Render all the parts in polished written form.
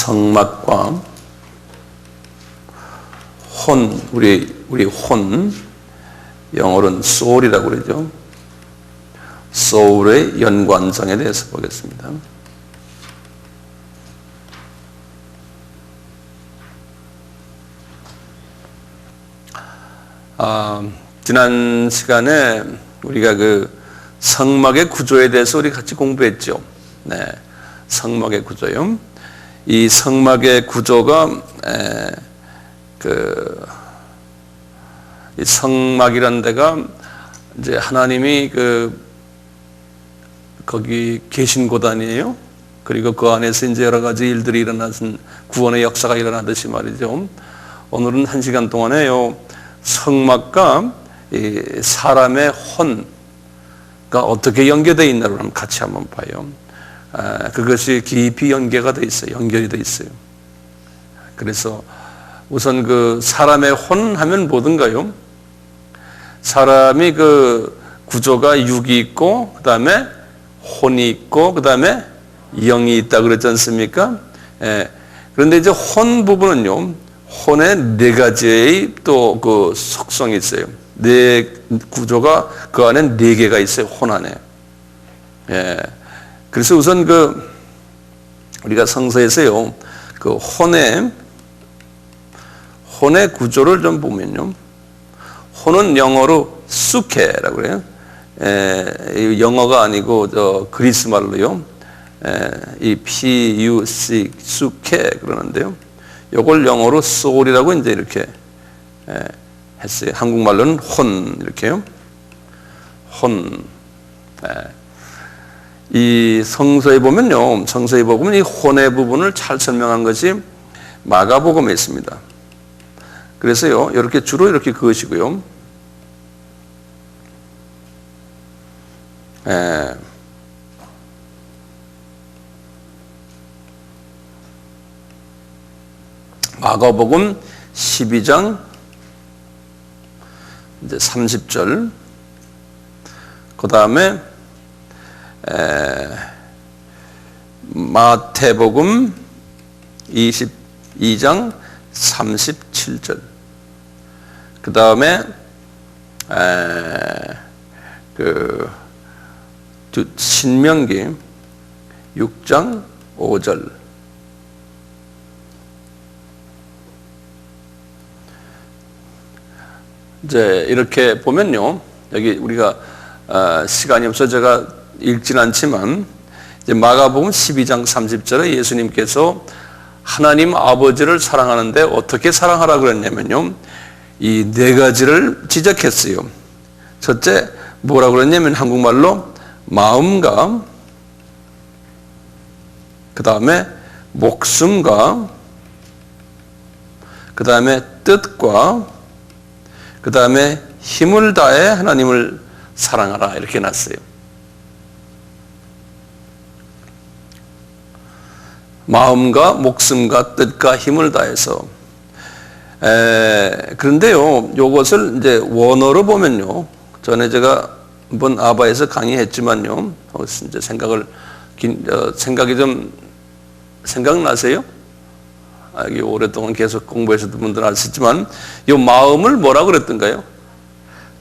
성막과 혼, 우리 혼, 영어로는 soul이라고 그러죠. soul의 연관성에 대해서 보겠습니다. 지난 시간에 우리가 그 성막의 구조에 대해서 우리 같이 공부했죠. 네, 성막의 구조요. 이 성막의 구조가 이 성막이라는 데가 이제 하나님이 거기 계신 곳 아니에요? 그리고 그 안에서 이제 여러 가지 일들이 일어나서 구원의 역사가 일어나듯이 말이죠. 오늘은 한 시간 동안에요. 성막과 이 사람의 혼가 어떻게 연계되어 있나를 같이 한번 봐요. 그것이 깊이 연결이 되어 있어요. 그래서 우선 그 사람의 혼 하면 뭐든가요? 사람이 그 구조가 육이 있고, 그 다음에 혼이 있고, 그 다음에 영이 있다 그랬지 않습니까? 그런데 이제 혼 부분은요, 혼의 네 가지의 또 그 속성이 있어요. 네 구조가 그 안에 네 개가 있어요. 혼 안에. 그래서 우선 우리가 성서에서요, 그 혼의 구조를 좀 보면요, 혼은 영어로 수케라고 그래요. 영어가 아니고 그리스 말로요, 이 P-U-C 수케 그러는데요. 이걸 영어로 soul이라고 이제 이렇게 했어요. 한국말로는 혼 이렇게요. 혼. 이 성서에 보면요, 성서에 보면 이 혼의 부분을 잘 설명한 것이 마가복음에 있습니다. 그래서요, 이렇게 주로 이렇게 그으시고요. 마가복음 12장 이제 30절, 그 다음에 마태복음 22장 37절, 그 다음에 신명기 6장 5절, 이제 이렇게 보면요, 여기 우리가 시간이 없어서 제가 읽진 않지만 이제 마가복음 12장 30절에 예수님께서 하나님 아버지를 사랑하는데 어떻게 사랑하라 그랬냐면요, 이 네 가지를 지적했어요. 첫째 뭐라고 그랬냐면 한국말로 마음과, 그 다음에 목숨과, 그 다음에 뜻과, 그 다음에 힘을 다해 하나님을 사랑하라 이렇게 놨어요. 마음과 목숨과 뜻과 힘을 다해서. 그런데요, 이것을 이제 원어로 보면요, 전에 제가 한번 아바에서 강의했지만요, 이제 생각이 좀 생각나세요? 여기 오랫동안 계속 공부하셨던 분들은 아시지만 이 마음을 뭐라고 그랬던가요?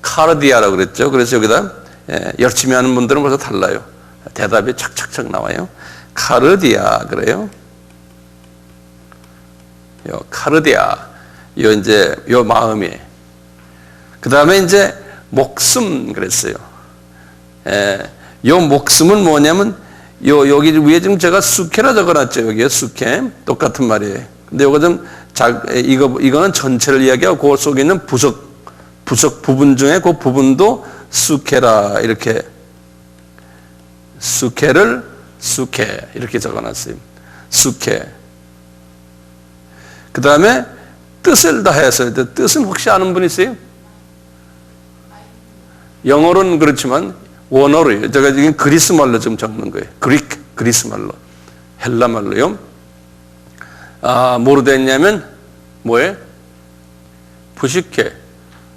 카르디아라고 그랬죠. 그래서 여기다 열심히 하는 분들은 벌써 달라요. 대답이 착착착 나와요. 카르디아 그래요. 요 카르디아, 요 마음이. 그 다음에 이제 목숨 그랬어요. 요 목숨은 뭐냐면 여기 위에 지금 제가 수케라 적어놨죠. 여기에 수케 똑같은 말이에요. 근데 요거 좀 이거는 전체를 이야기하고 그 속에 있는 부속 부분 중에 그 부분도 수케라 이렇게 수케를 수케 이렇게 적어놨어요. 수케. 그 다음에 뜻을 다해서, 뜻은 혹시 아는 분 있어요? 영어로는 그렇지만 원어로요. 제가 지금 그리스 말로 좀 적는 거예요. 그리스 말로, 헬라 말로요. 뭐로 됐냐면 뭐예요? 부시케.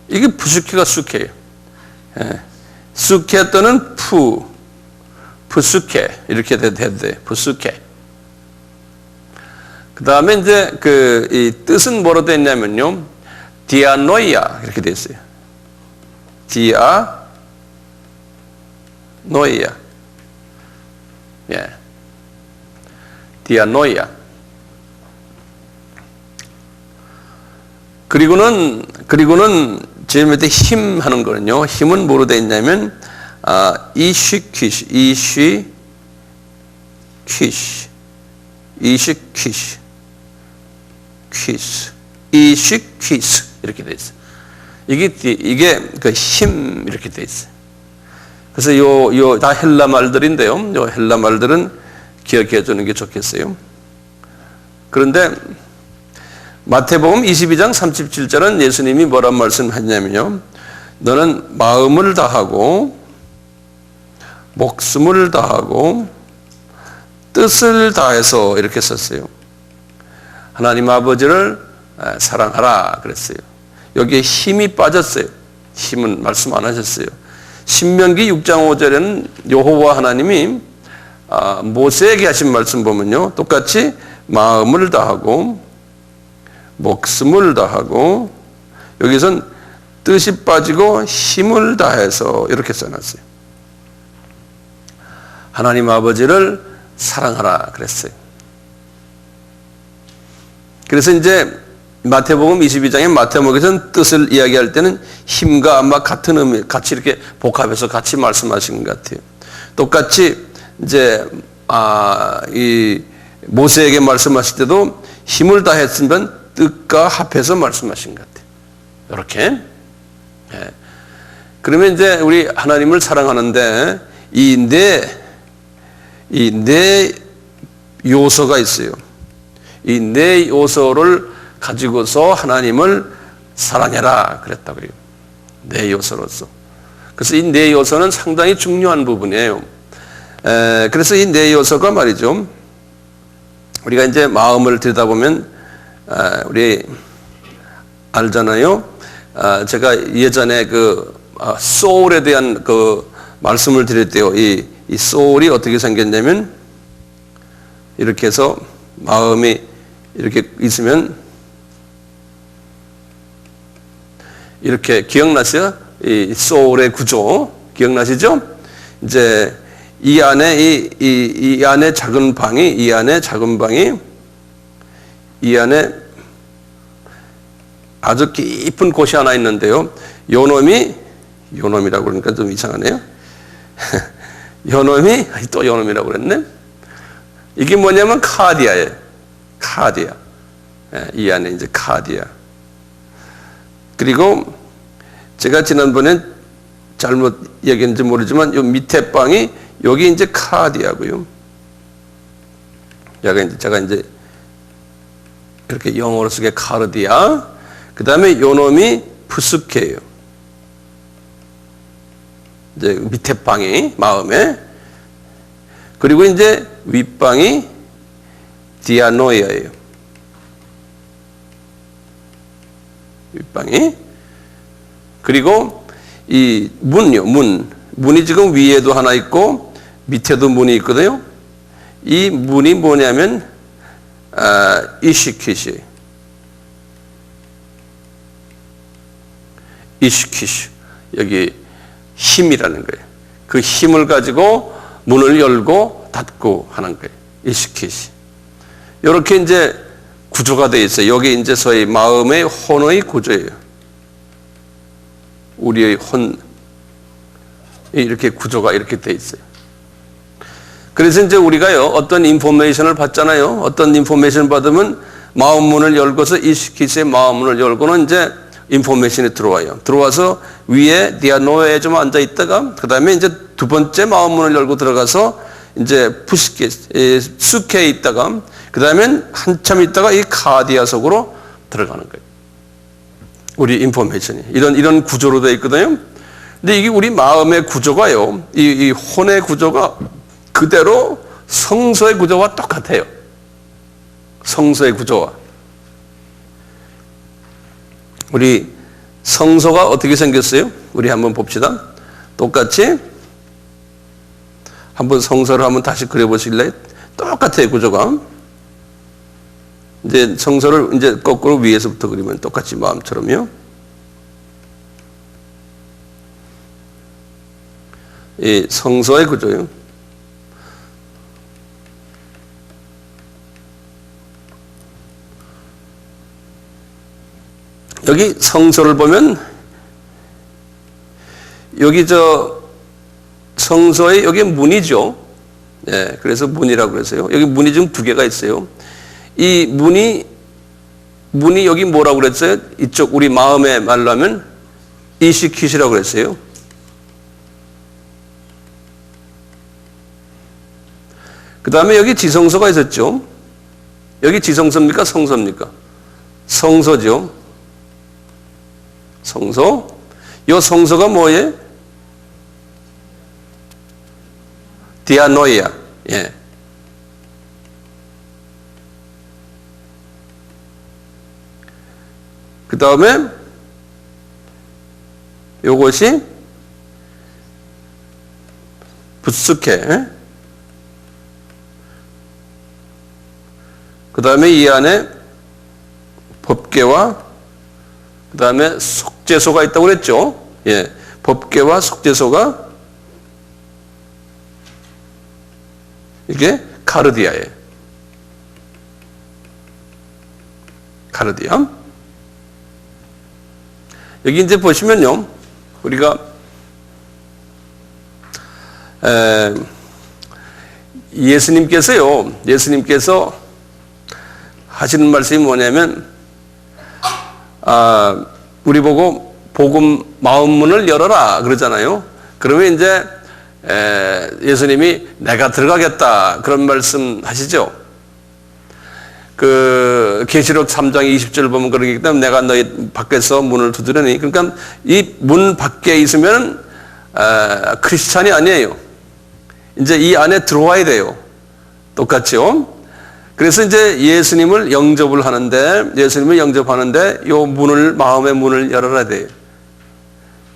이게 부시케가 수케예요. 수케 또는 푸스케 이렇게 돼도 돼. 부스케. 그 다음에 이제 이 뜻은 뭐로 됐냐면요. 디아노이아 이렇게 돼 있어요. 디아노이아. 예. 디아노이아. 그리고는 제일 밑에 힘 하는 거는요. 힘은 뭐로 돼 있냐면 이쉬퀴시 이렇게 돼 있어요. 이게 그 힘 이렇게 돼 있어요. 그래서 요 다 헬라 말들인데요. 요 헬라 말들은 기억해 주는 게 좋겠어요. 그런데 마태복음 22장 37절은 예수님이 뭐란 말씀하냐면요. 너는 마음을 다하고 목숨을 다하고 뜻을 다해서 이렇게 썼어요. 하나님 아버지를 사랑하라 그랬어요. 여기에 힘이 빠졌어요. 힘은 말씀 안 하셨어요. 신명기 6장 5절에는 여호와 하나님이 모세에게 하신 말씀 보면요. 똑같이 마음을 다하고 목숨을 다하고 여기선 뜻이 빠지고 힘을 다해서 이렇게 써놨어요. 하나님 아버지를 사랑하라 그랬어요. 그래서 이제 마태복음 22장에 마태복음에서는 뜻을 이야기할 때는 힘과 아마 같은 의미, 같이 이렇게 복합해서 같이 말씀하신 것 같아요. 똑같이 이제 이 모세에게 말씀하실 때도 힘을 다했으면 뜻과 합해서 말씀하신 것 같아요. 이렇게. 예. 그러면 이제 우리 하나님을 사랑하는데 이 네 요소가 있어요. 이 네 요소를 가지고서 하나님을 사랑해라 그랬다 그래요. 네 요소로서. 그래서 이 네 요소는 상당히 중요한 부분이에요. 그래서 이 네 요소가 말이죠. 우리가 이제 마음을 들여다보면 우리 알잖아요. 제가 예전에 소울에 대한 말씀을 드릴 때요. 이 소울이 어떻게 생겼냐면 이렇게 해서 마음이 이렇게 있으면 이렇게 기억나세요? 이 소울의 구조 기억나시죠? 이제 이 안에 작은 방이 이 안에 아주 깊은 곳이 하나 있는데요. 요놈이라고 그러니까 좀 이상하네요. 요놈이 또 요놈이라고 그랬네. 이게 뭐냐면 카디아예요. 카디아. 이 안에 이제 카디아. 그리고 제가 지난번에 잘못 얘기했는지 모르지만 요 밑에 방이 여기 이제 카디아고요. 제가 이제 이렇게 영어로 쓰게 카르디아. 그 다음에 요놈이 푸스케예요. 이제 밑에 방이 마음에. 그리고 이제 윗방이 디아노이아예요. 윗방이. 그리고 이 문요, 문이 지금 위에도 하나 있고 밑에도 문이 있거든요. 이 문이 뭐냐면 이시키시. 여기 힘이라는 거예요. 그 힘을 가지고 문을 열고 닫고 하는 거예요. 이시키시. 이렇게 이제 구조가 되어 있어요. 여기 이제 소위 마음의 혼의 구조예요. 우리의 혼. 이렇게 구조가 이렇게 되어 있어요. 그래서 이제 우리가요, 어떤 인포메이션을 받잖아요. 어떤 인포메이션을 받으면 마음 문을 열고서 이시키시의 마음 문을 열고는 이제 인포메이션이 들어와요. 들어와서 위에 디아노에 좀 앉아 있다가 그 다음에 이제 두 번째 마음 문을 열고 들어가서 이제 수케에 있다가 그 다음에 한참 있다가 이 카디아 속으로 들어가는 거예요. 우리 인포메이션이 이런 구조로 되어 있거든요. 근데 이게 우리 마음의 구조가요, 이 혼의 구조가 그대로 성소의 구조와 똑같아요. 성소의 구조와. 우리 성소가 어떻게 생겼어요? 우리 한번 봅시다. 똑같이 한번 성소를 한번 다시 그려보실래요? 똑같아요, 구조가. 이제 성소를 이제 거꾸로 위에서부터 그리면 똑같이 마음처럼요. 이 성소의 구조요. 여기 성소를 보면 여기 성소의 여기 문이죠. 예, 그래서 문이라고 그랬어요. 여기 문이 좀 두 개가 있어요. 이 문이 여기 뭐라고 그랬어요? 이쪽 우리 마음의 말로 하면 이시킷이라고 그랬어요. 그 다음에 여기 지성소가 있었죠. 여기 지성소입니까? 성소입니까? 성소죠. 성소. 이 성소가 뭐예요? 디아노이아. 예. 그 다음에 요것이 부스케. 그 다음에 이 안에 법궤와 그 다음에 속죄소가 있다고 그랬죠. 예. 법궤와 속죄소가 이게 카르디아예요. 카르디아. 여기 이제 보시면요. 우리가 예수님께서 하시는 말씀이 뭐냐면, 우리 보고 복음 마음 문을 열어라 그러잖아요. 그러면 이제 예수님이 내가 들어가겠다 그런 말씀 하시죠. 그 계시록 3장 20절 보면 그러기 때문에 내가 너희 밖에서 문을 두드리니, 그러니까 이 문 밖에 있으면 크리스찬이 아니에요. 이제 이 안에 들어와야 돼요. 똑같죠. 그래서 이제 예수님을 영접하는데 요 문을, 마음의 문을 열어야 돼요.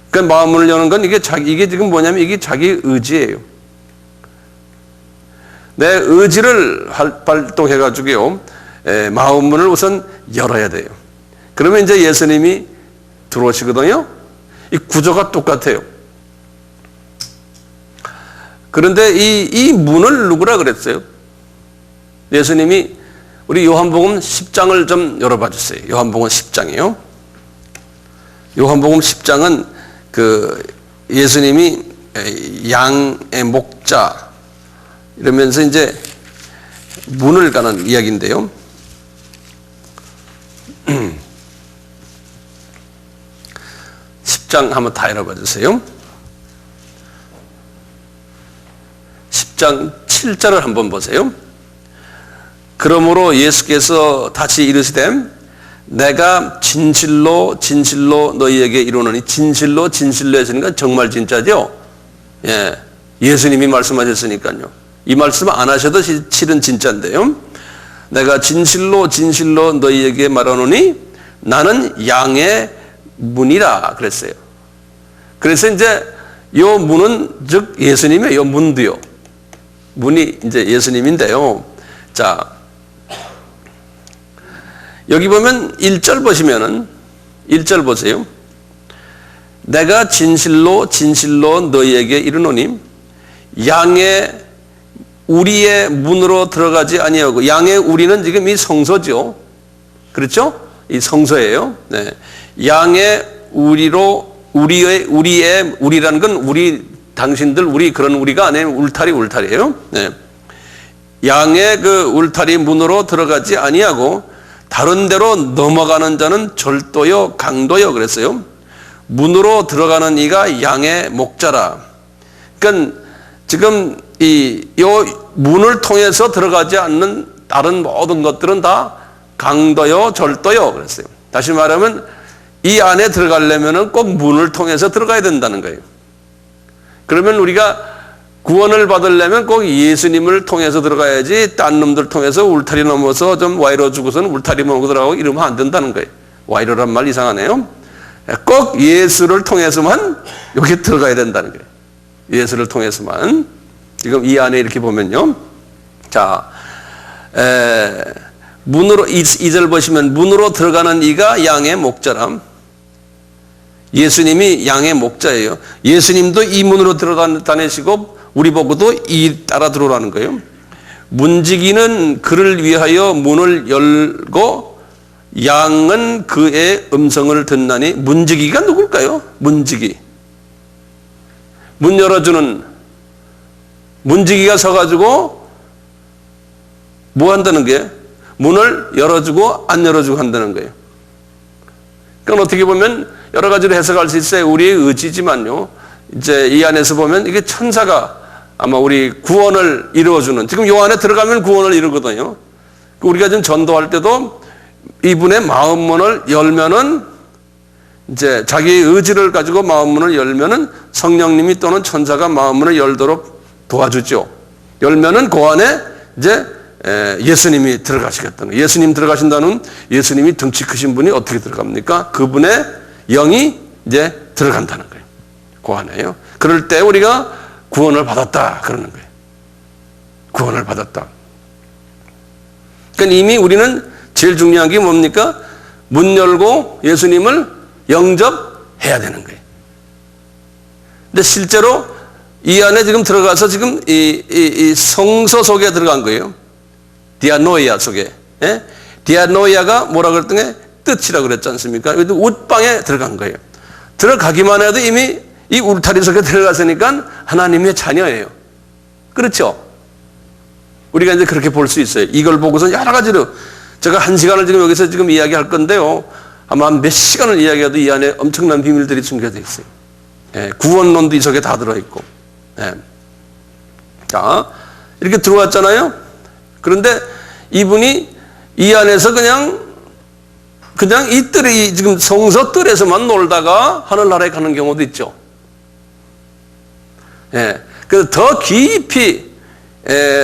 그러니까 마음 문을 여는 건 이게 지금 뭐냐면 이게 자기 의지예요. 내 의지를 발동해가지고요, 마음 문을 우선 열어야 돼요. 그러면 이제 예수님이 들어오시거든요. 이 구조가 똑같아요. 그런데 이 문을 누구라 그랬어요? 예수님이 우리 요한복음 10장을 좀 열어봐 주세요. 요한복음 10장이요. 요한복음 10장은 그 예수님이 양의 목자 이러면서 이제 문을 가는 이야기인데요. 10장 한번 다 열어봐 주세요. 10장 7절을 한번 보세요. 그러므로 예수께서 다시 이르시되 내가 진실로 너희에게 이르노니, 진실로 했으니까 정말 진짜죠. 예, 예수님이 말씀하셨으니까요. 이 말씀 안 하셔도 실은 진짜인데요. 내가 진실로 너희에게 말하노니 나는 양의 문이라 그랬어요. 그래서 이제 요 문은 즉 예수님의 요 문도요. 문이 이제 예수님인데요. 자, 여기 보면 1절 보시면은 1절 보세요. 내가 진실로 너희에게 이르노니 양의 우리의 문으로 들어가지 아니하고, 양의 우리는 지금 이 성소죠. 그렇죠? 이 성소예요. 네. 양의 우리라는 건 당신들 그런 우리가 아니에요. 울타리예요. 네. 양의 그 울타리 문으로 들어가지 아니하고 다른 데로 넘어가는 자는 절도요 강도요 그랬어요. 문으로 들어가는 이가 양의 목자라. 그러니까 지금 요 문을 통해서 들어가지 않는 다른 모든 것들은 다 강도요 절도요 그랬어요. 다시 말하면 이 안에 들어가려면 꼭 문을 통해서 들어가야 된다는 거예요. 그러면 우리가 구원을 받으려면 꼭 예수님을 통해서 들어가야지, 딴 놈들 통해서 울타리 넘어서 좀 와이로 주고서는 울타리 넘고 들어가고 이러면 안 된다는 거예요. 와이로란 말 이상하네요. 꼭 예수를 통해서만 여기 들어가야 된다는 거예요. 예수를 통해서만. 지금 이 안에 이렇게 보면요. 자, 문으로, 2절 보시면 문으로 들어가는 이가 양의 목자람. 예수님이 양의 목자예요. 예수님도 이 문으로 다니시고 우리 보고도 이 따라 들어오라는 거예요. 문지기는 그를 위하여 문을 열고 양은 그의 음성을 듣나니. 문지기가 누굴까요? 문지기. 문 열어주는 문지기가 서가지고 뭐 한다는 게 문을 열어주고 안 열어주고 한다는 거예요. 그건 어떻게 보면 여러 가지로 해석할 수 있어요. 우리의 의지지만요. 이제 이 안에서 보면 이게 천사가 아마 우리 구원을 이루어주는, 지금 요 안에 들어가면 구원을 이루거든요. 우리가 지금 전도할 때도 이분의 마음문을 열면은 이제 자기의 의지를 가지고 마음문을 열면은 성령님이 또는 천사가 마음문을 열도록 도와주죠. 열면은 그 안에 이제 예수님이 들어가시겠다는 거예요. 예수님 들어가신다는, 예수님이 덩치 크신 분이 어떻게 들어갑니까? 그분의 영이 이제 들어간다는 거예요. 그 안에요. 그럴 때 우리가 구원을 받았다 그러는 거예요. 구원을 받았다. 그러니까 이미 우리는 제일 중요한 게 뭡니까? 문 열고 예수님을 영접해야 되는 거예요. 근데 실제로 이 안에 지금 들어가서 지금 이 성소 속에 들어간 거예요. 디아노이아 속에. 예? 디아노이아가 뭐라 그랬더니 뜻이라고 그랬지 않습니까? 웃방에 들어간 거예요. 들어가기만 해도 이미 이 울타리 속에 들어갔으니까 하나님의 자녀예요. 그렇죠? 우리가 이제 그렇게 볼 수 있어요. 이걸 보고서 여러 가지로, 제가 1시간을 지금 여기서 지금 이야기할 건데요. 아마 몇 시간을 이야기해도 이 안에 엄청난 비밀들이 숨겨져 있어요. 예, 구원론도 이 속에 다 들어있고. 예. 자, 이렇게 들어왔잖아요. 그런데 이분이 이 안에서 그냥 이 뜰에, 지금 성서 뜰에서만 놀다가 하늘나라에 가는 경우도 있죠. 예. 그래서 더 깊이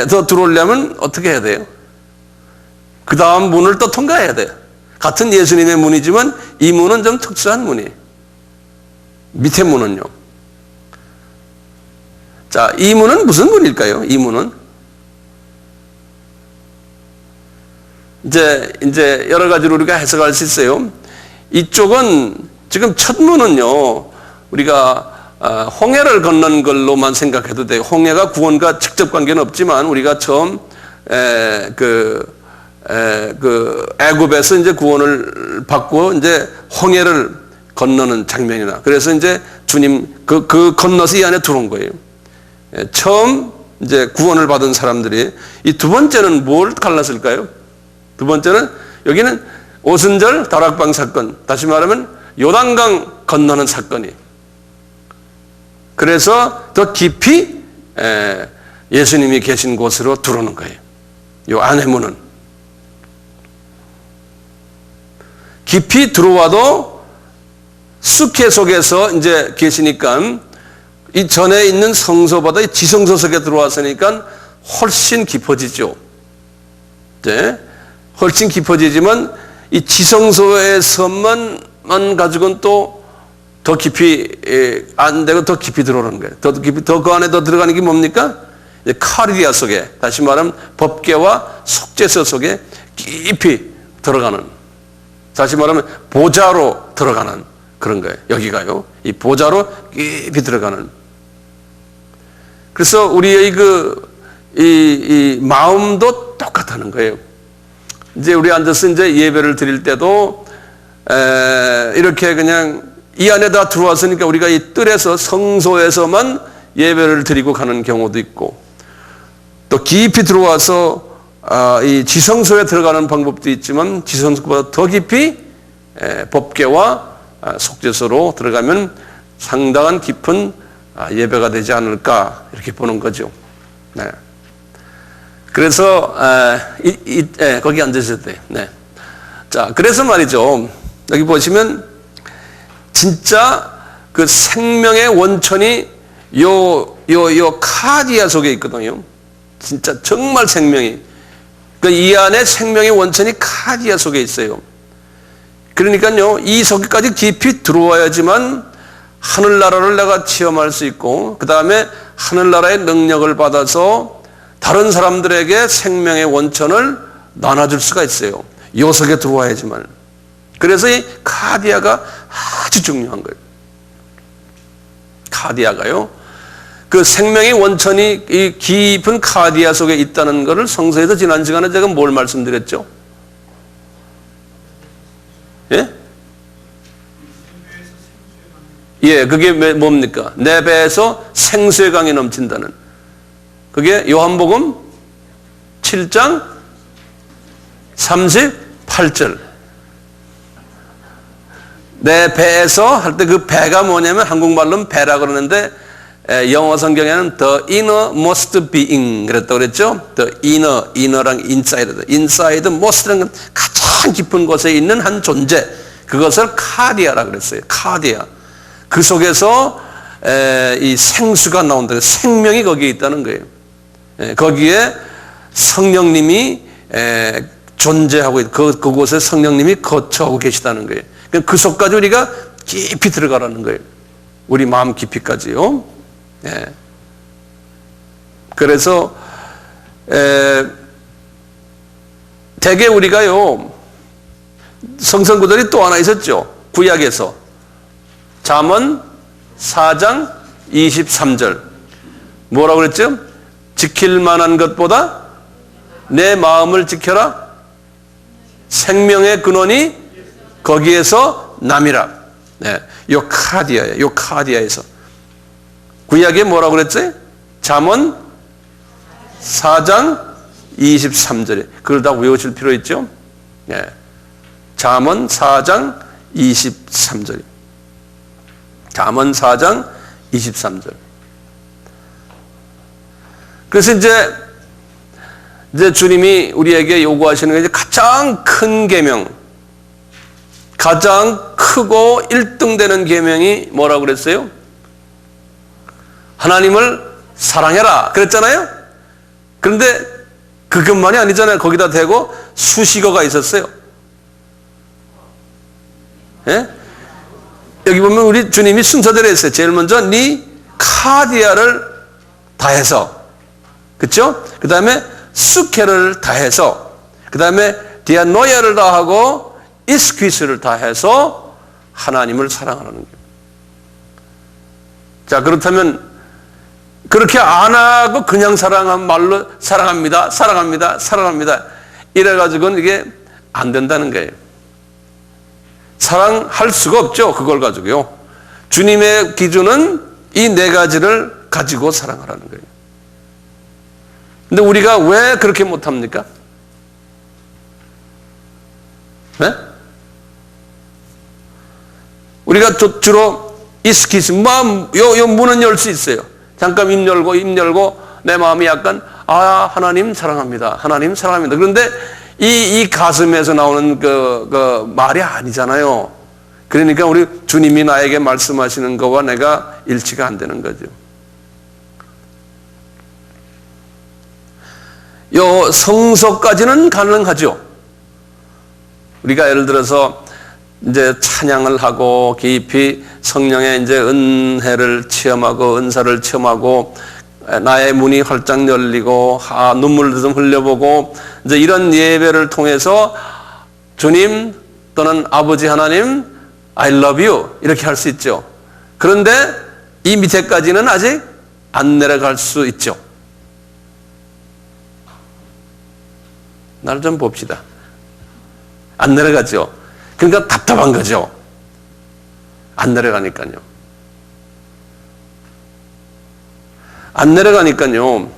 더 들어오려면 어떻게 해야 돼요? 그 다음 문을 또 통과해야 돼요. 같은 예수님의 문이지만 이 문은 좀 특수한 문이에요. 밑에 문은요. 자, 이 문은 무슨 문일까요? 이 문은 이제 여러 가지로 우리가 해석할 수 있어요. 이쪽은 지금 첫 문은요, 우리가 홍해를 건넌 걸로만 생각해도 돼요. 홍해가 구원과 직접 관계는 없지만 우리가 처음 애굽에서 이제 구원을 받고 이제 홍해를 건너는 장면이나, 그래서 이제 주님 그 건너서 이 안에 들어온 거예요. 처음 이제 구원을 받은 사람들이. 이 두 번째는 뭘 갈랐을까요? 두 번째는 여기는 오순절 다락방 사건, 다시 말하면 요단강 건너는 사건이. 그래서 더 깊이 예수님이 계신 곳으로 들어오는 거예요. 요 안의 문은. 깊이 들어와도 쑥해 속에서 이제 계시니까 이 전에 있는 성소보다 이 지성소 속에 들어왔으니까 훨씬 깊어지죠. 네. 훨씬 깊어지지만 이 지성소에서만 가지고는 또 더 깊이 안 되고 더 깊이 들어오는 거예요. 더 깊이, 더 그 안에 더 들어가는 게 뭡니까? 카리디아 속에, 다시 말하면 법궤와 속죄서 속에 깊이 들어가는, 다시 말하면 보좌로 들어가는 그런 거예요. 여기가요. 이 보좌로 깊이 들어가는. 그래서 우리의 이 마음도 똑같다는 거예요. 이제 우리 앉아서 이제 예배를 드릴 때도 이렇게 그냥 이 안에 다 들어왔으니까 우리가 이 뜰에서 성소에서만 예배를 드리고 가는 경우도 있고, 또 깊이 들어와서 이 지성소에 들어가는 방법도 있지만 지성소보다 더 깊이 법궤와 속죄소로 들어가면 상당한 깊은 예배가 되지 않을까, 이렇게 보는 거죠. 네. 그래서 거기 앉으셔도 돼요. 네. 자, 그래서 말이죠. 여기 보시면 진짜 그 생명의 원천이 요 카디아 속에 있거든요. 진짜 정말 생명이. 이 안에 생명의 원천이 카디아 속에 있어요. 그러니까요, 이 속에까지 깊이 들어와야지만 하늘나라를 내가 체험할 수 있고, 그 다음에 하늘나라의 능력을 받아서 다른 사람들에게 생명의 원천을 나눠줄 수가 있어요. 요석에 들어와야지만. 그래서 이 카디아가 아주 중요한 거예요. 카디아가요. 그 생명의 원천이 이 깊은 카디아 속에 있다는 것을 성서에서 지난 시간에 제가 뭘 말씀드렸죠? 예? 예, 그게 뭡니까? 내 배에서 생수의 강이 넘친다는. 그게 요한복음 7장 38절. 내 배에서 할 때 그 배가 뭐냐면 한국말로는 배라 그러는데 영어 성경에는 the innermost being 그랬다고 그랬죠? the inner랑 inside most라는 건 가장 깊은 곳에 있는 한 존재. 그것을 카디아라 그랬어요. 카디아. 그 속에서 이 생수가 나온다. 생명이 거기에 있다는 거예요. 거기에 성령님이 존재하고 있고 그곳에 성령님이 거처하고 계시다는 거예요. 그 속까지 우리가 깊이 들어가라는 거예요. 우리 마음 깊이까지요. 그래서 대개 우리가요 성선 구절이 또 하나 있었죠. 구약에서 잠언 4장 23절 뭐라고 그랬죠? 지킬 만한 것보다 내 마음을 지켜라. 생명의 근원이 거기에서 남이라. 요 카디아예요. 요 카디아에서. 구약에 뭐라고 그랬지? 잠언 4장 23절에. 그걸 다 외우실 필요 있죠? 잠언 4장 23절. 잠언 4장 23절. 그래서 이제 주님이 우리에게 요구하시는 게 이제 가장 큰 계명, 가장 크고 1등 되는 계명이 뭐라고 그랬어요? 하나님을 사랑해라 그랬잖아요. 그런데 그것만이 아니잖아요. 거기다 대고 수식어가 있었어요. 예? 여기 보면 우리 주님이 순서대로 했어요. 제일 먼저 네 카디아를 다해서, 그렇죠? 그 다음에 수케를 다해서, 그 다음에 디아노야를 다하고 이스퀴스를 다해서 하나님을 사랑하는 거예요. 자, 그렇다면 그렇게 안 하고 그냥 사랑한 말로 사랑합니다, 사랑합니다, 사랑합니다 이래가지고는 이게 안 된다는 거예요. 사랑할 수가 없죠. 그걸 가지고요. 주님의 기준은 이 네 가지를 가지고 사랑하라는 거예요. 근데 우리가 왜 그렇게 못합니까? 네? 우리가 주로 이스키스, 요 문은 열 수 있어요. 잠깐 입 열고 내 마음이 약간 하나님 사랑합니다. 하나님 사랑합니다. 그런데 이 가슴에서 나오는 그 말이 아니잖아요. 그러니까 우리 주님이 나에게 말씀하시는 거와 내가 일치가 안 되는 거죠. 요 성서까지는 가능하죠. 우리가 예를 들어서 이제 찬양을 하고 깊이 성령의 이제 은혜를 체험하고 은사를 체험하고 나의 문이 활짝 열리고 눈물을 좀 흘려보고 이제 이런 예배를 통해서 주님 또는 아버지 하나님 I love you 이렇게 할 수 있죠. 그런데 이 밑에까지는 아직 안 내려갈 수 있죠. 나를 좀 봅시다. 안 내려가죠. 그러니까 답답한 거죠. 안 내려가니까요. 안 내려가니까요.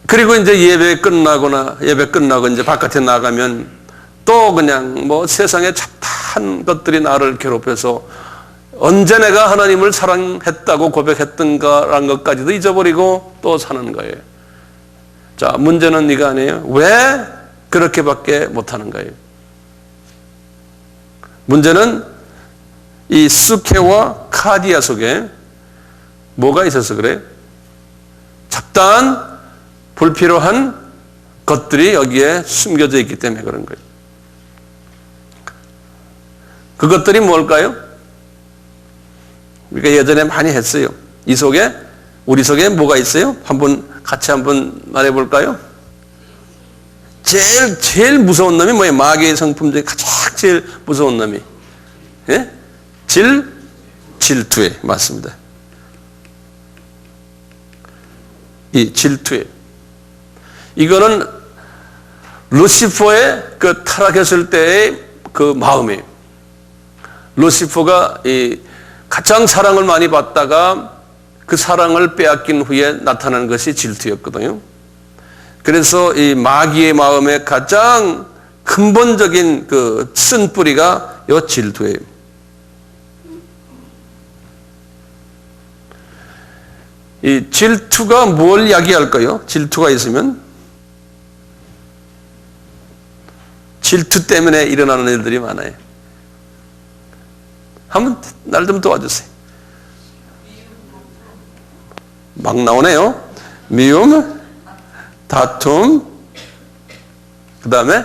그리고 이제 예배 끝나고 이제 바깥에 나가면 또 그냥 뭐 세상에 잡다한 것들이 나를 괴롭혀서 언제 내가 하나님을 사랑했다고 고백했던가라는 것까지도 잊어버리고 또 사는 거예요. 자, 문제는 이거 아니에요? 왜 그렇게밖에 못하는 거예요? 문제는 이 스케와 카디아 속에 뭐가 있어서 그래요? 잡다한 불필요한 것들이 여기에 숨겨져 있기 때문에 그런 거예요. 그것들이 뭘까요? 우리가 예전에 많이 했어요. 이 속에, 우리 속에 뭐가 있어요? 같이 한번 말해볼까요? 제일 무서운 놈이 뭐예요? 마귀의 성품 중에 가장 제일 무서운 놈이, 예? 질투에 맞습니다. 이 질투에. 이거는 루시퍼의 그 타락했을 때의 그 마음이에요. 루시퍼가 이 가장 사랑을 많이 받다가 그 사랑을 빼앗긴 후에 나타나는 것이 질투였거든요. 그래서 이 마귀의 마음의 가장 근본적인 그 쓴뿌리가 이 질투예요. 이 질투가 뭘 이야기할까요? 질투가 있으면 질투 때문에 일어나는 일들이 많아요. 한번 날 좀 도와주세요. 막 나오네요. 미움, 다툼, 그 다음에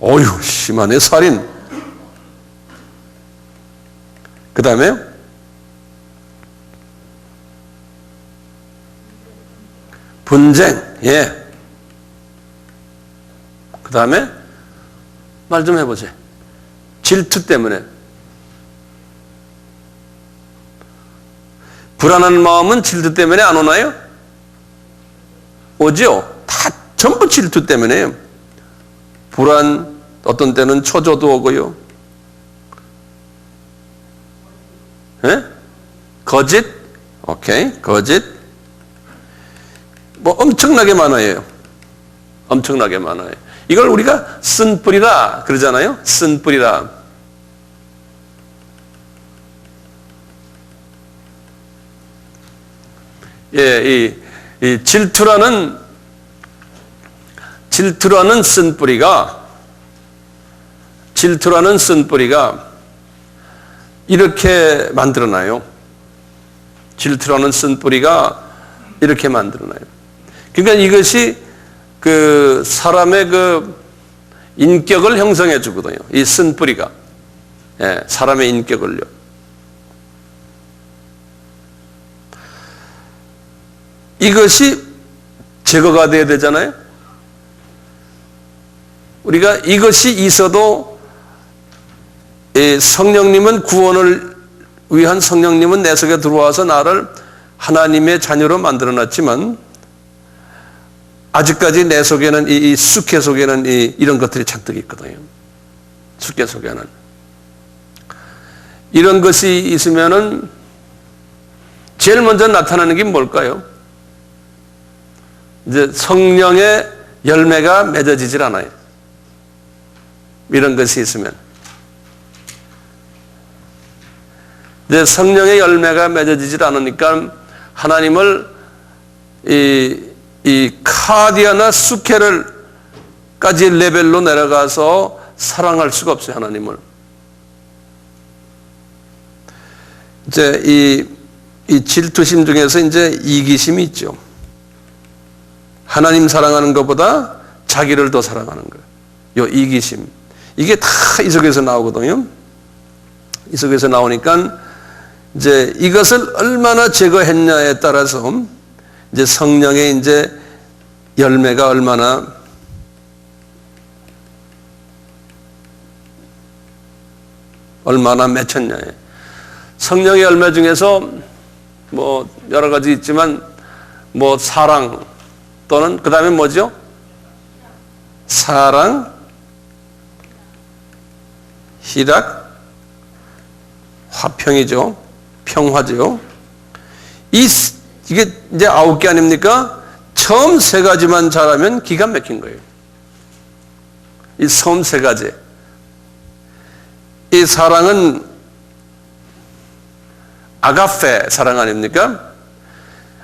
어휴 심하네. 살인, 그 다음에 분쟁, 예. 그 다음에 말 좀 해보세요. 질투 때문에. 불안한 마음은 질투 때문에 안 오나요? 오죠? 다 전부 질투 때문에요. 불안, 어떤 때는 초조도 오고요. 예? 거짓, 오케이, 거짓. 뭐 엄청나게 많아요. 엄청나게 많아요. 이걸 우리가 쓴뿌리라 그러잖아요. 쓴뿌리라. 예, 이 질투라는 쓴뿌리가 이렇게 만들어놔요. 질투라는 쓴뿌리가 이렇게 만들어놔요. 그러니까 이것이 그 사람의 그 인격을 형성해 주거든요. 이 쓴뿌리가. 예, 사람의 인격을요. 이것이 제거가 돼야 되잖아요. 우리가 이것이 있어도 성령님은 구원을 위한 성령님은 내 속에 들어와서 나를 하나님의 자녀로 만들어놨지만 아직까지 내 속에는 이 숙회 속에는 이런 것들이 잔뜩 있거든요. 숙회 속에는 이런 것이 있으면은 제일 먼저 나타나는 게 뭘까요? 이제 성령의 열매가 맺어지질 않아요. 이런 것이 있으면 이제 성령의 열매가 맺어지질 않으니까 하나님을 이 카디아나 수케를까지 레벨로 내려가서 사랑할 수가 없어요. 하나님을. 이제 이 질투심 중에서 이제 이기심이 있죠. 하나님 사랑하는 것보다 자기를 더 사랑하는 거예요. 요 이기심. 이게 다 이 속에서 나오거든요. 이 속에서 나오니까 이제 이것을 얼마나 제거했냐에 따라서 이제 성령의 이제 열매가 얼마나 맺혔냐에. 성령의 열매 중에서 뭐 여러 가지 있지만 뭐 사랑 또는 그 다음에 뭐죠? 사랑, 희락, 화평이죠. 평화죠. 이게 이제 9개 아닙니까? 처음 3가지만 잘하면 기가 막힌 거예요. 이 처음 3가지. 이 사랑은 아가페 사랑 아닙니까?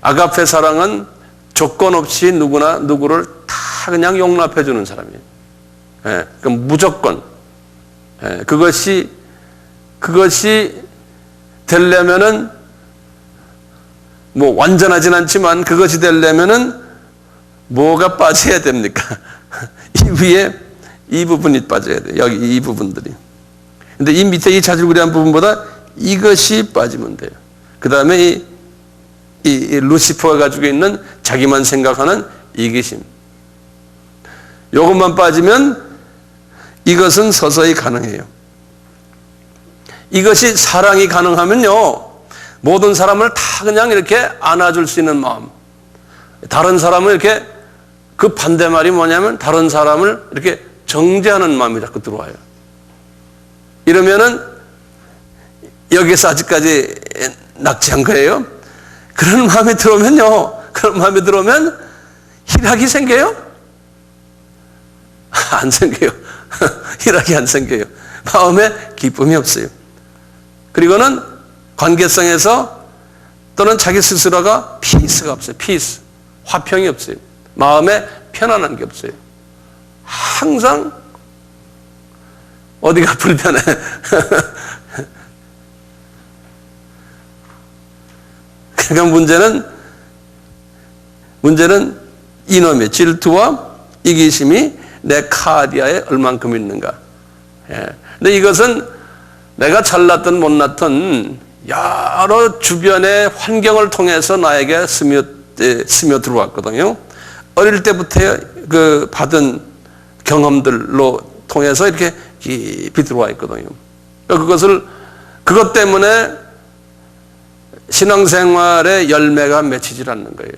아가페 사랑은 조건 없이 누구를 다 그냥 용납해 주는 사람이에요. 예, 그럼 무조건. 예, 그것이 되려면은 뭐 완전하진 않지만 그것이 되려면은 뭐가 빠져야 됩니까? 이 위에 이 부분이 빠져야 돼요. 여기 이 부분들이. 근데 이 밑에 이 자질구레한 부분보다 이것이 빠지면 돼요. 그 다음에 이 루시퍼가 가지고 있는 자기만 생각하는 이기심. 요것만 빠지면 이것은 서서히 가능해요. 이것이 사랑이 가능하면요, 모든 사람을 다 그냥 이렇게 안아줄 수 있는 마음, 다른 사람을 이렇게, 그 반대말이 뭐냐면 다른 사람을 이렇게 정죄하는 마음이 자꾸 들어와요. 이러면은 여기서 아직까지 낙지한 거예요. 그런 마음이 들어오면요, 그런 마음이 들어오면 희락이 생겨요? 안 생겨요. 희락이 안 생겨요. 마음에 기쁨이 없어요. 그리고는 관계성에서 또는 자기 스스로가 피스가 없어요. 피스. 화평이 없어요. 마음에 편안한 게 없어요. 항상 어디가 불편해. 그러니까 문제는 이놈의 질투와 이기심이 내 카디아에 얼만큼 있는가. 근데 이것은 내가 잘났든 못났든 여러 주변의 환경을 통해서 나에게 스며 들어왔거든요. 어릴 때부터 그 받은 경험들로 통해서 이렇게 깊이 들어와 있거든요. 그것 때문에 신앙생활의 열매가 맺히질 않는 거예요.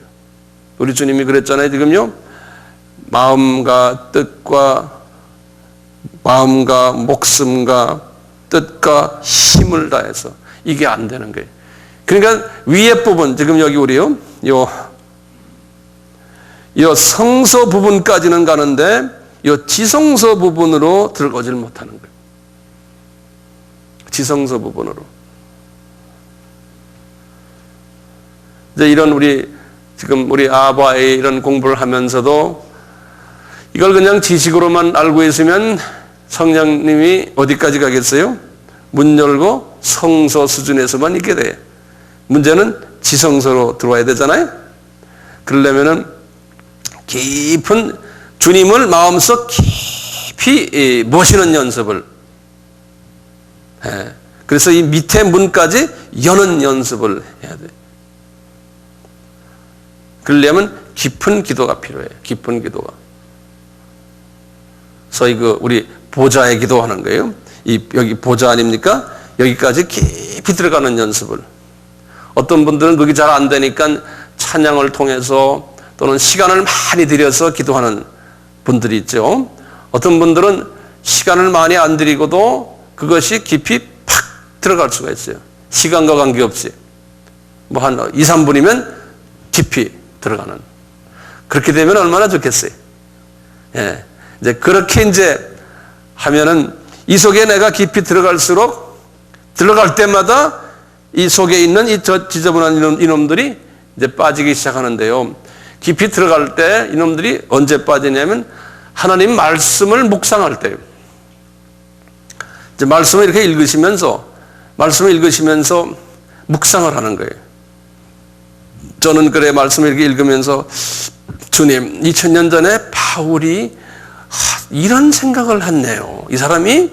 우리 주님이 그랬잖아요, 지금요. 마음과 목숨과 뜻과 힘을 다해서 이게 안 되는 거예요. 그러니까 위에 부분, 지금 여기 우리요, 요 성서 부분까지는 가는데 요 지성서 부분으로 들어가질 못하는 거예요. 지성서 부분으로. 이제 지금 우리 아바의 이런 공부를 하면서도 이걸 그냥 지식으로만 알고 있으면 성령님이 어디까지 가겠어요? 문 열고 성서 수준에서만 있게 돼. 문제는 지성서로 들어와야 되잖아요. 그러려면은 깊은 주님을 마음속 깊이 모시는 연습을, 그래서 이 밑에 문까지 여는 연습을 해야 돼. 그러려면 깊은 기도가 필요해요. 깊은 기도가. 소위 우리 보좌의 기도하는 거예요. 여기 보좌 아닙니까? 여기까지 깊이 들어가는 연습을. 어떤 분들은 그게 잘 안 되니까 찬양을 통해서 또는 시간을 많이 들여서 기도하는 분들이 있죠. 어떤 분들은 시간을 많이 안 들이고도 그것이 깊이 팍 들어갈 수가 있어요. 시간과 관계없이. 뭐 한 2, 3분이면 깊이 들어가는. 그렇게 되면 얼마나 좋겠어요. 예. 이제 그렇게 이제 하면은 이 속에 내가 깊이 들어갈수록 들어갈 때마다 이 속에 있는 이 지저분한 이놈들이 이제 빠지기 시작하는데요. 깊이 들어갈 때 이놈들이 언제 빠지냐면 하나님 말씀을 묵상할 때요. 이제 말씀을 이렇게 읽으시면서 묵상을 하는 거예요. 저는 그래 말씀을 이렇게 읽으면서 주님, 2000년 전에 바울이 이런 생각을 했네요. 이 사람이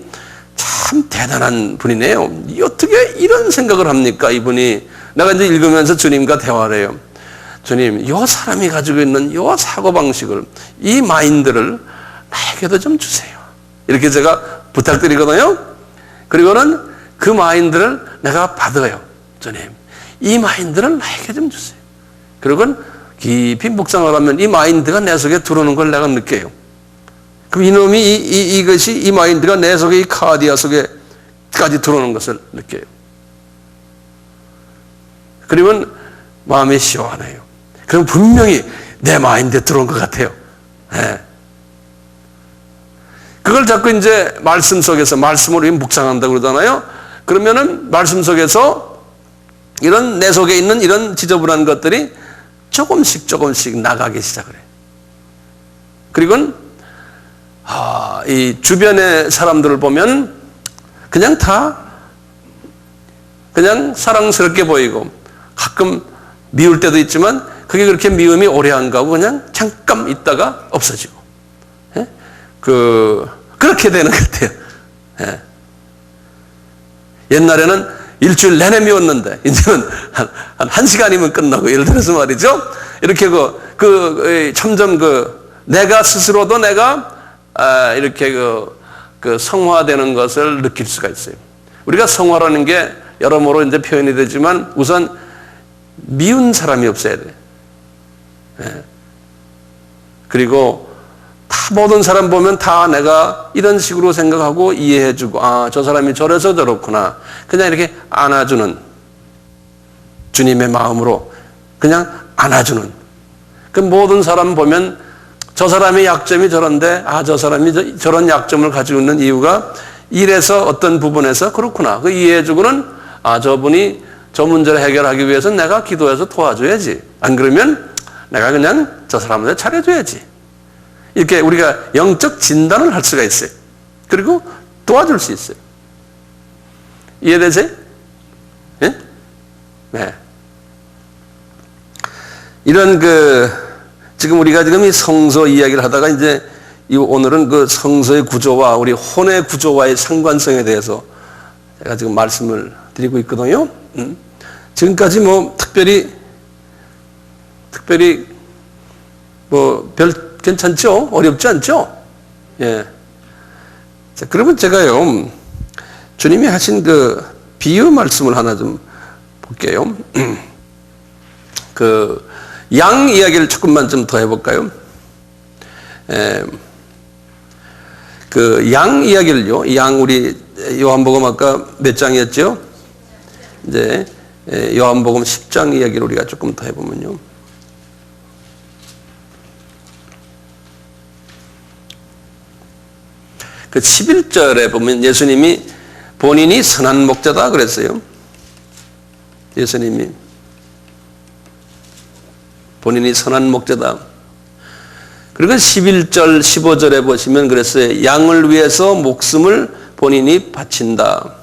참 대단한 분이네요. 어떻게 이런 생각을 합니까, 이분이? 내가 이제 읽으면서 주님과 대화를 해요. 주님, 이 사람이 가지고 있는 이 사고방식을, 이 마인드를 나에게도 좀 주세요. 이렇게 제가 부탁드리거든요. 그리고는 그 마인드를 내가 받아요. 주님, 이 마인드를 나에게 좀 주세요. 그리고는 깊이 묵상을 하면 이 마인드가 내 속에 들어오는 걸 내가 느껴요. 그럼 이놈이 이것이 이 마인드가 내 속에 이 카디아 속에까지 들어오는 것을 느껴요. 그러면 마음이 시원해요. 그럼 분명히 내 마인드에 들어온 것 같아요. 네. 그걸 자꾸 이제 말씀 속에서 말씀으로 묵상한다고 그러잖아요. 그러면은 말씀 속에서 이런 내 속에 있는 이런 지저분한 것들이 조금씩 나가기 시작을 해요. 그리고는 이 주변의 사람들을 보면 그냥 사랑스럽게 보이고 가끔 미울 때도 있지만 그게 그렇게 미움이 오래 안 가고 그냥 잠깐 있다가 없어지고. 예? 그렇게 되는 것 같아요. 예. 옛날에는 일주일 내내 미웠는데 이제는 한 시간이면 끝나고, 예를 들어서 말이죠. 이렇게 점점 내가 스스로도 내가 이렇게 그 성화되는 것을 느낄 수가 있어요. 우리가 성화라는 게 여러모로 이제 표현이 되지만 우선 미운 사람이 없어야 돼. 예. 그리고 다 모든 사람 보면 다 내가 이런 식으로 생각하고 이해해주고 저 사람이 저래서 저렇구나. 그냥 이렇게 안아주는 주님의 마음으로 그냥 안아주는. 그 모든 사람 보면 저 사람의 약점이 저런데 저 사람이 저런 약점을 가지고 있는 이유가 이래서 어떤 부분에서 그렇구나. 그 이해해주고는 저분이 저 문제를 해결하기 위해서 내가 기도해서 도와줘야지. 안 그러면 내가 그냥 저 사람한테 잘해줘야지. 이렇게 우리가 영적 진단을 할 수가 있어요. 그리고 도와줄 수 있어요. 이해되세요? 예? 네. 이런 지금 우리가 지금 이 성서 이야기를 하다가 이제 오늘은 그 성서의 구조와 우리 혼의 구조와의 상관성에 대해서 제가 지금 말씀을 드리고 있거든요. 지금까지 뭐 특별히 뭐 별 괜찮죠? 어렵지 않죠? 예. 자, 그러면 제가요, 주님이 하신 그 비유 말씀을 하나 좀 볼게요. 양 이야기를 조금만 좀 더 해볼까요? 양 이야기를요, 양 우리 요한복음 아까 몇 장이었죠? 이제 요한복음 10장 이야기를 우리가 조금 더 해보면요. 그 11절에 보면 예수님이 본인이 선한 목자다 그랬어요. 예수님이 본인이 선한 목자다. 그리고 11절 15절에 보시면 그랬어요. 양을 위해서 목숨을 본인이 바친다.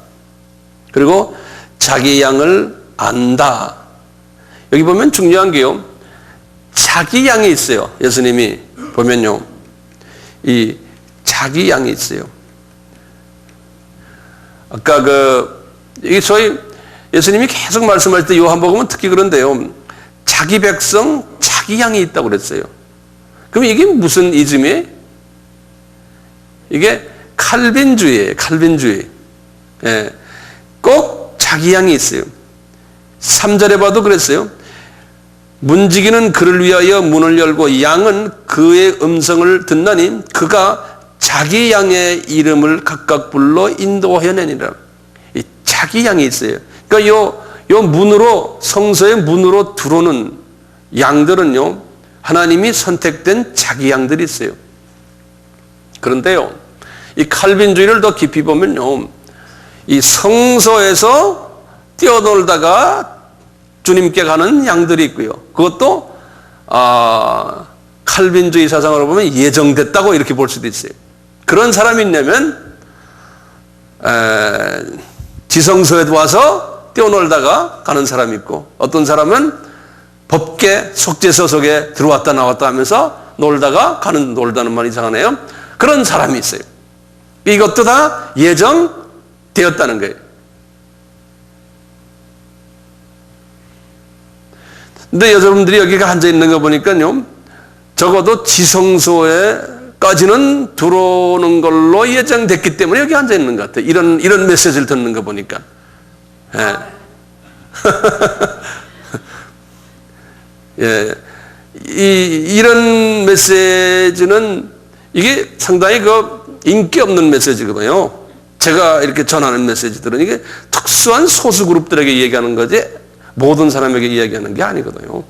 그리고 자기 양을 안다. 여기 보면 중요한 게요, 자기 양이 있어요. 예수님이 보면요, 이 자기 양이 있어요. 아까 이게 저희 예수님이 계속 말씀할 때 요한복음은 특히 그런데요, 자기 백성, 자기 양이 있다고 그랬어요. 그럼 이게 무슨 이즘이에요? 이게 칼빈주의예요. 칼빈주의. 예. 꼭 자기 양이 있어요. 3절에 봐도 그랬어요. 문지기는 그를 위하여 문을 열고 양은 그의 음성을 듣나니 그가 자기 양의 이름을 각각 불러 인도하여 내니라. 이 자기 양이 있어요. 그러니까 요 문으로, 성서의 문으로 들어오는 양들은요, 하나님이 선택된 자기 양들이 있어요. 그런데요, 이 칼빈주의를 더 깊이 보면요, 이 성서에서 뛰어놀다가 주님께 가는 양들이 있고요. 그것도 칼빈주의 사상으로 보면 예정됐다고 이렇게 볼 수도 있어요. 그런 사람이 있냐면 지성소에 와서 뛰어놀다가 가는 사람이 있고, 어떤 사람은 법계 속죄소 속에 들어왔다 나왔다 하면서 놀다는 말 이상하네요. 그런 사람이 있어요. 이것도 다 예정되었다는 거예요. 근데 여러분들이 여기가 앉아 있는 거 보니까요, 적어도 지성소에까지는 들어오는 걸로 예정됐기 때문에 여기 앉아 있는 것 같아요. 이런 메시지를 듣는 거 보니까. 예. 예. 이런 메시지는 이게 상당히 인기 없는 메시지거든요. 제가 이렇게 전하는 메시지들은 이게 특수한 소수 그룹들에게 얘기하는 거지 모든 사람에게 이야기하는 게 아니거든요.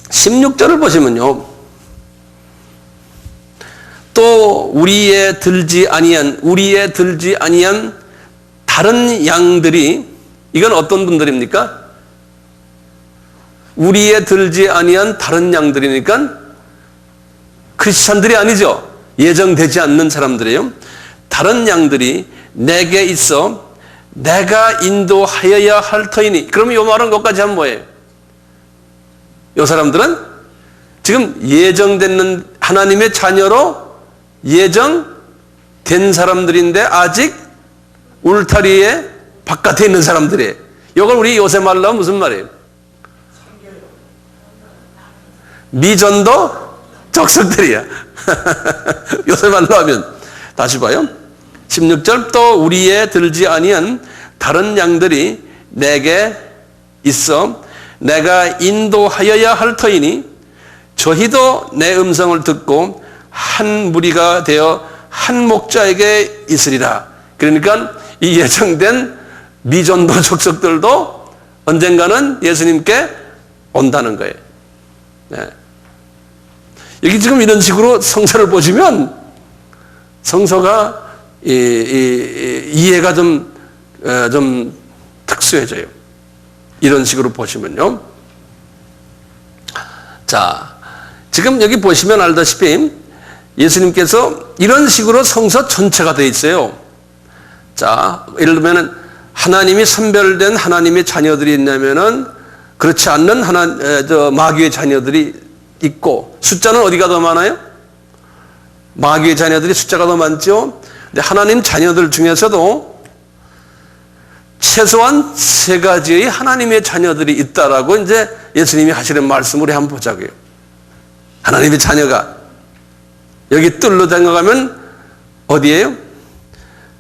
16절을 보시면요, 또 우리에 들지 아니한 다른 양들이, 이건 어떤 분들입니까? 우리에 들지 아니한 다른 양들이니까 크리스찬들이 아니죠. 예정되지 않는 사람들이에요. 다른 양들이 내게 있어 내가 인도하여야 할 터이니. 그러면 이 말은 것까지 하면 뭐예요? 이 사람들은 지금 예정된 하나님의 자녀로 예정된 사람들인데 아직 울타리에 바깥에 있는 사람들이에요. 이걸 우리 요새 말로 하면 무슨 말이에요? 미전도 족속들이야. 요새 말로 하면 다시 봐요. 16절 또 우리의 들지 아니한 다른 양들이 내게 있어 내가 인도하여야 할 터이니 저희도 내 음성을 듣고 한 무리가 되어 한 목자에게 있으리라. 그러니까 이 예정된 미전도 족속들도 언젠가는 예수님께 온다는 거예요. 네. 여기 지금 이런 식으로 성서를 보시면 성서가 이해가 좀 특수해져요. 이런 식으로 보시면요. 자, 지금 여기 보시면 알다시피 예수님께서 이런 식으로 성서 전체가 되어 있어요. 자, 예를 들면 하나님이 선별된 하나님의 자녀들이 있냐면은 그렇지 않는 마귀의 자녀들이 있고, 숫자는 어디가 더 많아요? 마귀의 자녀들이 숫자가 더 많죠. 근데 하나님 자녀들 중에서도 최소한 3가지의 하나님의 자녀들이 있다라고 이제 예수님이 하시는 말씀을 한번 보자고요. 하나님의 자녀가 여기 뜰로 생각하면 어디예요?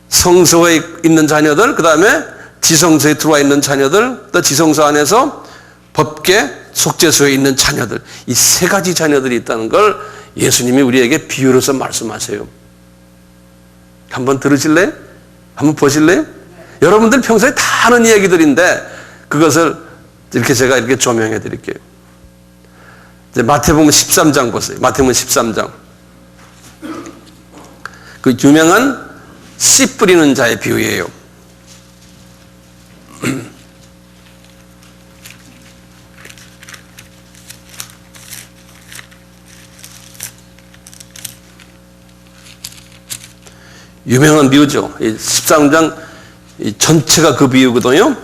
성소에 있는 자녀들, 그 다음에 지성소에 들어와 있는 자녀들, 또 지성소 안에서 법계 속죄소에 있는 자녀들, 이 3가지 자녀들이 있다는 걸 예수님이 우리에게 비유로서 말씀하세요. 한번 들으실래요? 한번 보실래요? 여러분들 평소에 다 아는 이야기들인데 그것을 이렇게 제가 이렇게 조명해 드릴게요. 이제 마태복음 13장 보세요. 마태복음 13장. 그 유명한 씨 뿌리는 자의 비유예요. 유명한 비유죠. 13장 전체가 그 비유거든요.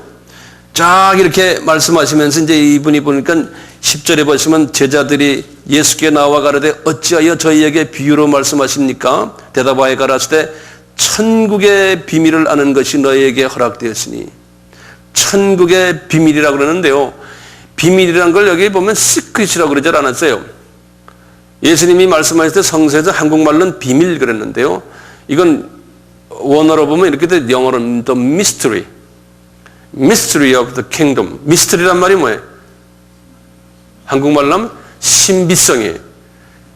쫙 이렇게 말씀하시면서 이제 이분이 보니까 10절에 보시면 제자들이 예수께 나와 가로되 어찌하여 저희에게 비유로 말씀하십니까? 대답하여 가라사대 천국의 비밀을 아는 것이 너희에게 허락되었으니. 천국의 비밀이라고 그러는데요. 비밀이라는 걸 여기 보면 시크릿이라고 그러지 않았어요. 예수님이 말씀하실 때 성서에서 한국말로는 비밀 그랬는데요. 이건 원어로 보면 이렇게 돼. 영어로는 the mystery. mystery of the kingdom. mystery란 말이 뭐예요? 한국말로 하면 신비성이에요.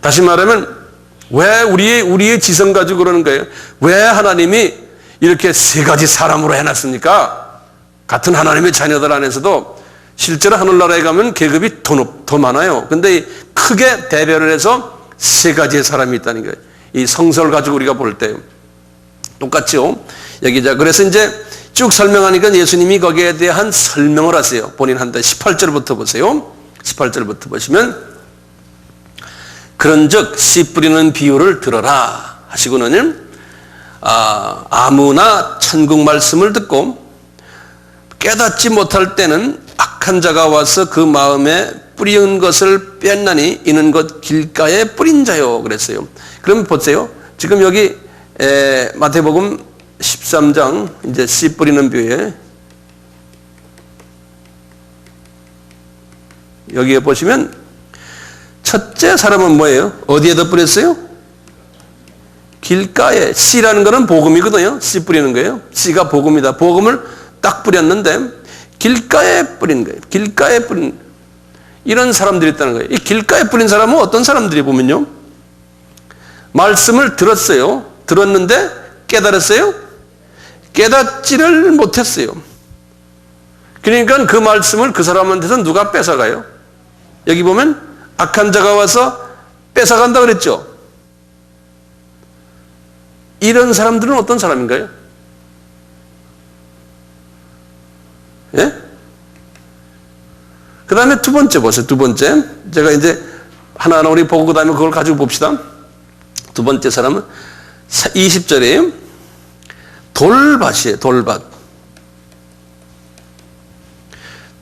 다시 말하면 왜 우리의 지성 가지고 그러는 거예요? 왜 하나님이 이렇게 3가지 사람으로 해놨습니까? 같은 하나님의 자녀들 안에서도 실제로 하늘나라에 가면 계급이 더 많아요. 근데 크게 대별을 해서 3가지의 사람이 있다는 거예요. 이 성서를 가지고 우리가 볼 때 똑같죠. 여기 그래서 이제 쭉 설명하니까 예수님이 거기에 대한 설명을 하세요. 본인 한데 18절부터 보세요. 18절부터 보시면 그런즉 씨 뿌리는 비유를 들어라 하시고는 아무나 천국 말씀을 듣고 깨닫지 못할 때는 악한 자가 와서 그 마음에 뿌리은 것을 뺐나니 이는 곧 길가에 뿌린 자요 그랬어요. 그럼 보세요. 지금 여기 마태복음 13장 이제 씨 뿌리는 비유에 여기에 보시면 첫째 사람은 뭐예요? 어디에다 뿌렸어요? 길가에. 씨라는 거는 복음이거든요. 씨 뿌리는 거예요. 씨가 복음이다. 복음을 딱 뿌렸는데 길가에 뿌린 거예요. 길가에 뿌린 이런 사람들이 있다는 거예요. 이 길가에 뿌린 사람은 어떤 사람들이 보면요. 말씀을 들었어요. 들었는데 깨달았어요? 깨닫지를 못했어요. 그러니까 그 말씀을 그 사람한테서 누가 뺏어가요? 여기 보면 악한 자가 와서 뺏어간다 그랬죠. 이런 사람들은 어떤 사람인가요? 예? 그 다음에 2번째 보세요. 2번째. 제가 이제 하나하나 우리 보고 그 다음에 그걸 가지고 봅시다. 2번째 사람은 20절에 돌밭이에요. 돌밭.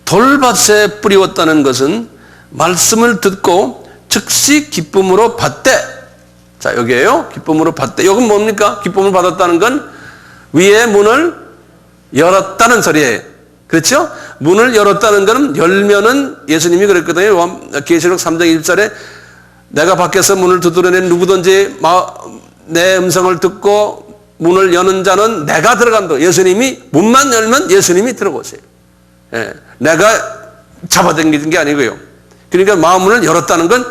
돌밭에 뿌리웠다는 것은 말씀을 듣고 즉시 기쁨으로 받되. 자, 여기에요. 기쁨으로 받되. 이건 뭡니까? 기쁨을 받았다는 건 위의 문을 열었다는 소리예요. 그렇죠? 문을 열었다는 것은 열면은 예수님이 그랬거든요. 계시록 3장 1절에 내가 밖에서 문을 두드려낸 누구든지 내 음성을 듣고 문을 여는 자는 내가 들어간다. 예수님이 문만 열면 예수님이 들어오세요. 예, 내가 잡아당기는 게 아니고요. 그러니까 마음문을 열었다는 건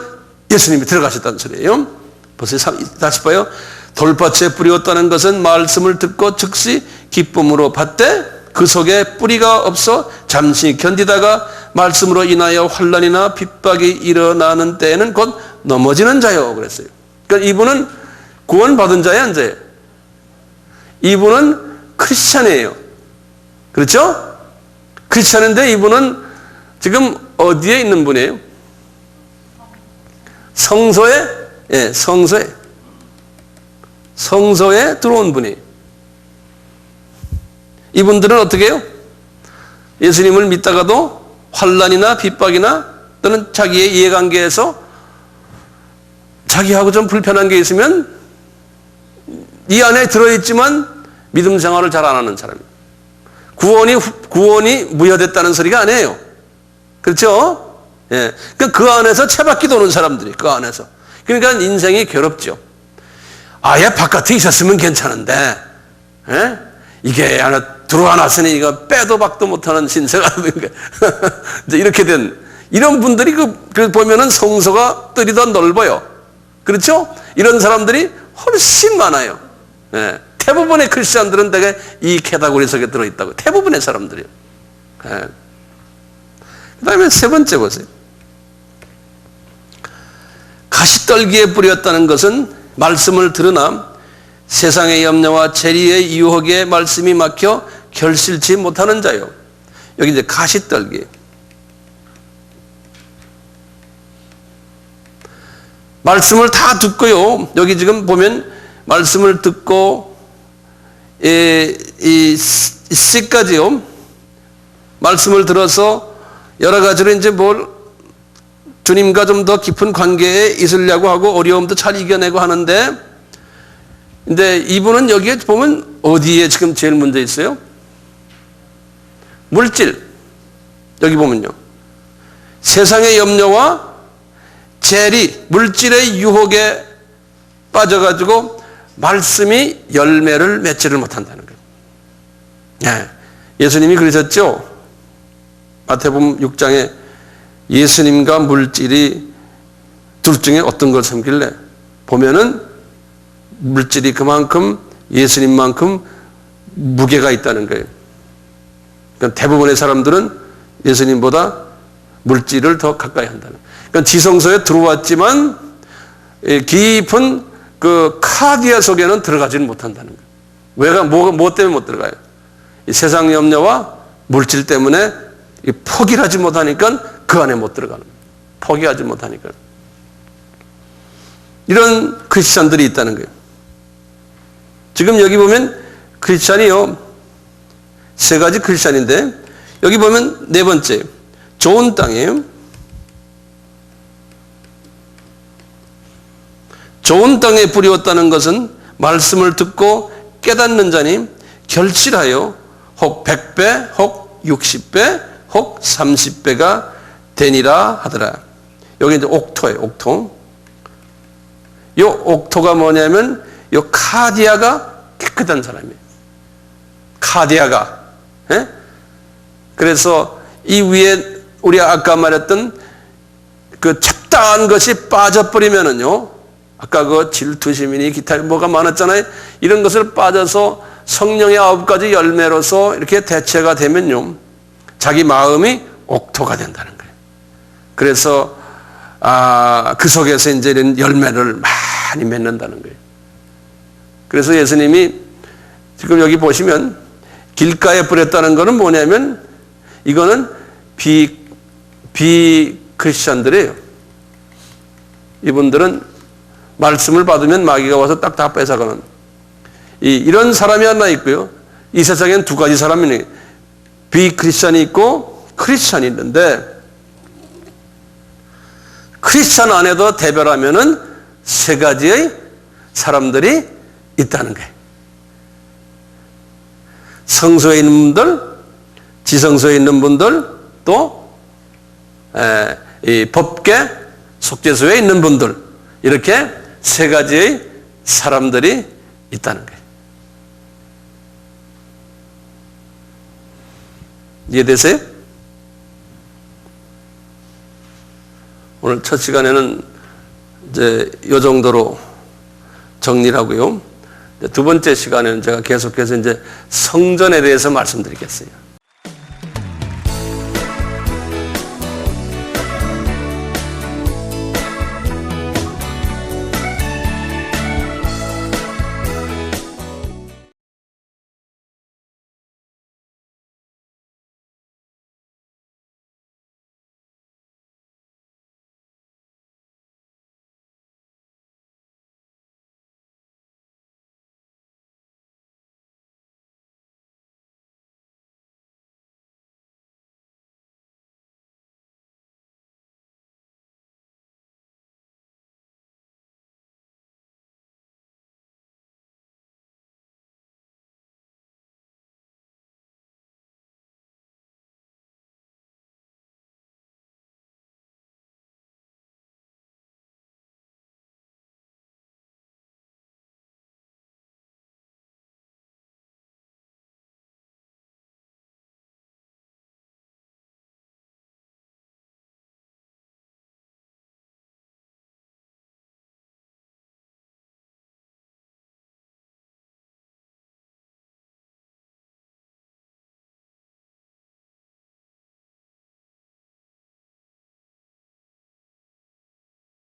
예수님이 들어가셨다는 소리예요. 보세요. 다시 봐요. 돌밭에 뿌리었다는 것은 말씀을 듣고 즉시 기쁨으로 받되 그 속에 뿌리가 없어 잠시 견디다가 말씀으로 인하여 환난이나 핍박이 일어나는 때에는 곧 넘어지는 자요 그랬어요. 그러니까 이분은 구원받은 자예요, 안 자예요? 이분은 크리스찬이에요. 그렇죠? 크리스찬인데 이분은 지금 어디에 있는 분이에요? 성소에, 예, 성소에 들어온 분이에요. 이분들은 어떻게 해요? 예수님을 믿다가도 환난이나 핍박이나 또는 자기의 이해관계에서 자기하고 좀 불편한 게 있으면 이 안에 들어있지만 믿음 생활을 잘 안 하는 사람이에요. 구원이 무효됐다는 소리가 아니에요. 그렇죠? 예. 그러니까 그 안에서 채바퀴 도는 사람들이 그 안에서. 그러니까 인생이 괴롭죠. 아예 바깥에 있었으면 괜찮은데, 예? 이게 하나 들어와 놨으니 이거 빼도 박도 못하는 신세가 이제 이렇게 된 이런 분들이 그 보면은 성소가 뜰이 더 넓어요. 그렇죠? 이런 사람들이 훨씬 많아요. 예. 대부분의 크리스천들은 되게 이 캐다고리 속에 들어있다고. 대부분의 사람들이요. 예. 그 다음에 세 번째 보세요. 가시떨기에 뿌렸다는 것은 말씀을 들으나 세상의 염려와 재리의 유혹에 말씀이 막혀 결실치 못하는 자요. 여기 이제 가시떨기. 말씀을 다 듣고요. 여기 지금 보면 말씀을 듣고 이 씨까지요. 말씀을 들어서 여러 가지로 이제 주님과 좀 더 깊은 관계에 있으려고 하고 어려움도 잘 이겨내고 하는데, 근데 이분은 여기에 보면 어디에 지금 제일 문제 있어요? 물질. 여기 보면요. 세상의 염려와 재리, 물질의 유혹에 빠져가지고 말씀이 열매를 맺지를 못한다는 거예요. 예. 예수님이 그러셨죠? 마태복음 6장에 예수님과 물질이 둘 중에 어떤 걸 섬길래? 보면은 물질이 그만큼 예수님만큼 무게가 있다는 거예요. 그러니까 대부분의 사람들은 예수님보다 물질을 더 가까이 한다는 거예요. 그러니까 지성소에 들어왔지만 깊은 그 카디아 속에는 들어가지는 못한다는 거예요. 뭐 때문에 못 들어가요? 이 세상 염려와 물질 때문에 포기를 하지 못하니까 그 안에 못 들어가는 거예요. 포기하지 못하니까. 이런 크리스찬들이 있다는 거예요. 지금 여기 보면 크리스찬이요. 세 가지 크리스찬인데 여기 보면 네 번째 좋은 땅이에요. 좋은 땅에 뿌리었다는 것은 말씀을 듣고 깨닫는 자니 결실하여 혹 100배 혹 60배 혹 30배가 되니라 하더라. 여기 이제 옥토예요. 옥토. 이 옥토가 뭐냐면 이 카디아가 깨끗한 사람이에요. 카디아가. 예? 그래서 이 위에 우리 아까 말했던 그 잡다한 것이 빠져버리면은요. 아까 그 질투심이니 기타 뭐가 많았잖아요. 이런 것을 빠져서 성령의 9가지 열매로서 이렇게 대체가 되면요. 자기 마음이 옥토가 된다는 거예요. 그래서 그 속에서 이제 이런 열매를 많이 맺는다는 거예요. 그래서 예수님이 지금 여기 보시면 길가에 뿌렸다는 것은 뭐냐면 이거는 비크리스천들이에요. 이분들은 말씀을 받으면 마귀가 와서 딱 다 뺏어가는 이런 사람이 하나 있고요. 이 세상에는 두 가지 사람이네. 비크리스천이 있고 크리스천이 있는데 크리스천 안에도 대별하면은 세 가지의 사람들이 있다는 거예요. 성소에 있는 분들, 지성소에 있는 분들, 또 이 법계 속죄소에 있는 분들, 이렇게 세 가지의 사람들이 있다는 거예요. 이해되세요? 오늘 첫 시간에는 이제 이 정도로 정리를 하고요. 두 번째 시간에는 제가 계속해서 이제 성전에 대해서 말씀드리겠어요.